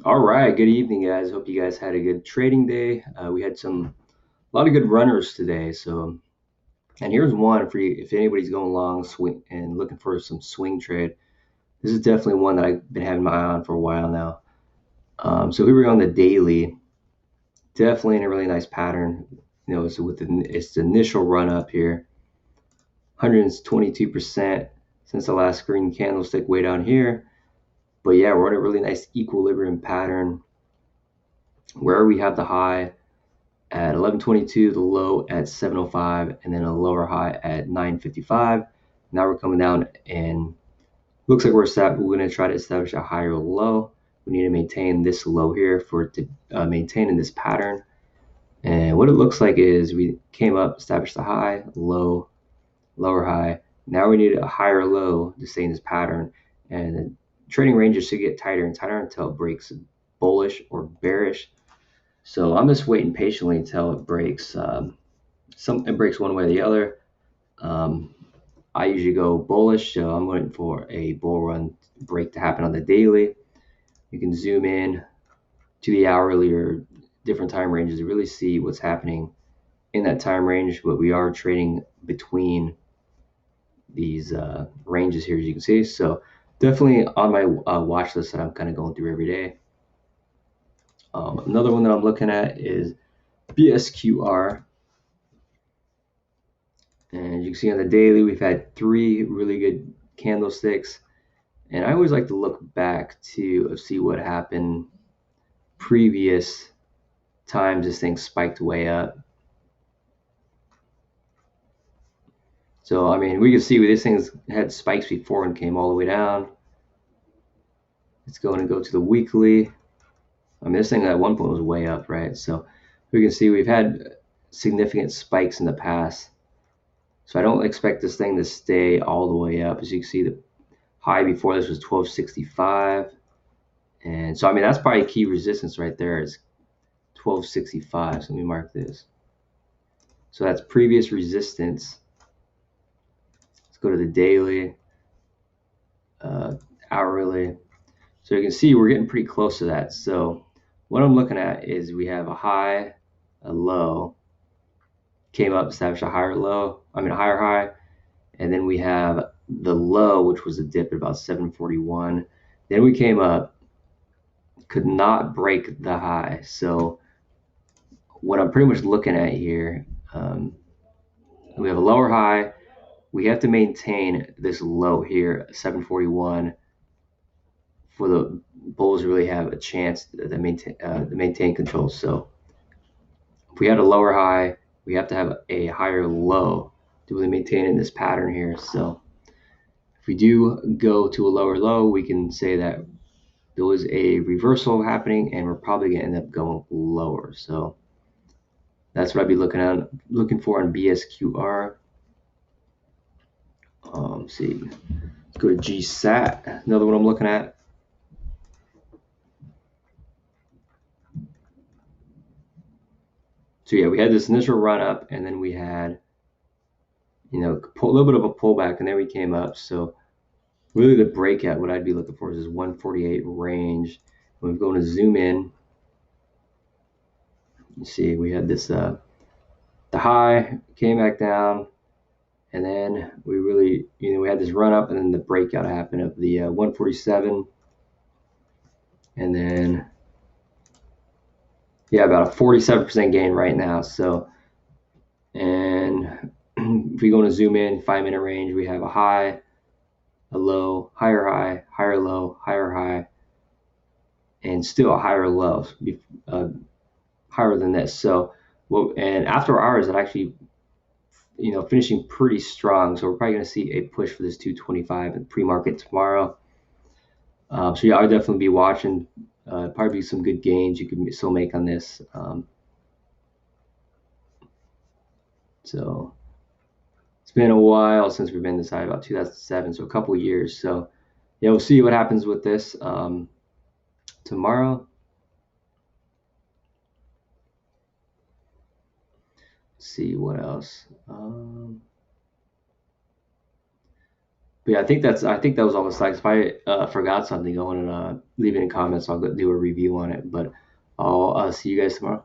All right, good evening, guys. Hope you guys had a good trading day. We had a lot of good runners today. And here's one for you if anybody's going long swing and looking for some swing trade. This is definitely one that I've been having my eye on for a while now. So here we're on the daily, definitely in a really nice pattern. It's it's the initial run up here, 122% since the last green candlestick way down here. But yeah, we're in a really nice equilibrium pattern where we have the high at 11:22, the low at 7:05, and then a lower high at 9:55. Now we're coming down, and looks like we're going to try to establish a higher low. We need to maintain this low here for it to maintain in this pattern. And what it looks like is we came up, established a high, low, lower high. Now we need a higher low to stay in this pattern, and the trading ranges should get tighter and tighter until it breaks bullish or bearish. So I'm just waiting patiently until it breaks. It breaks one way or the other. Um, I usually go bullish, so I'm waiting for a bull run break to happen on the daily. You can zoom in to the hourly or different time ranges to really see what's happening in that time range. But we are trading between these ranges here, as you can see. So definitely on my watch list that I'm kind of going through every day. Another one that I'm looking at is BSQR. And you can see on the daily, we've had 3 really good candlesticks. And I always like to look back to see what happened previous times this thing spiked way up. So, I mean, we can see this thing's had spikes before and came all the way down. It's going to go to the weekly. I mean, this thing at one point was way up, right? So we can see we've had significant spikes in the past. So I don't expect this thing to stay all the way up. As you can see, the high before this was 1265. And so, I mean, that's probably key resistance right there is 1265. So let me mark this. So that's previous resistance. Let's go to the daily, hourly. So you can see we're getting pretty close to that. So what I'm looking at is we have a high, a low, came up, established a higher high, and then we have the low, which was a dip at about 741. Then we came up, could not break the high. So what I'm pretty much looking at here, we have a lower high. We have to maintain this low here, 741, for the bulls to really have a chance to maintain control. So if we had a lower high, we have to have a higher low to really maintain in this pattern here. So if we do go to a lower low, we can say that there was a reversal happening, and we're probably going to end up going lower. So that's what I'd be looking for on BSQR. See, let's go to GSAT. Another one I'm looking at. So yeah, we had this initial run up, and then we had, a little bit of a pullback, and then we came up. So really the breakout, what I'd be looking for is this 148 range. We're going to zoom in. You see, we had this, the high came back down, and then we really, we had this run up, and then the breakout happened of the 147, and then, yeah, about a 47% gain right now. So, and if we go to zoom in, 5-minute range, we have a high, a low, higher low, higher high, and still a higher low, higher than this. So, and after hours, it actually, finishing pretty strong. So we're probably going to see a push for this 225 in pre-market tomorrow. So yeah, I'll definitely be watching. Probably some good gains you can still make on this. So it's been a while since we've been this high, about 2007, so a couple of years. So yeah, we'll see what happens with this tomorrow. Let's see what else. But yeah, I think that was all the stocks. If I forgot something, go on and leave it in comments. I'll do a review on it. But I'll see you guys tomorrow.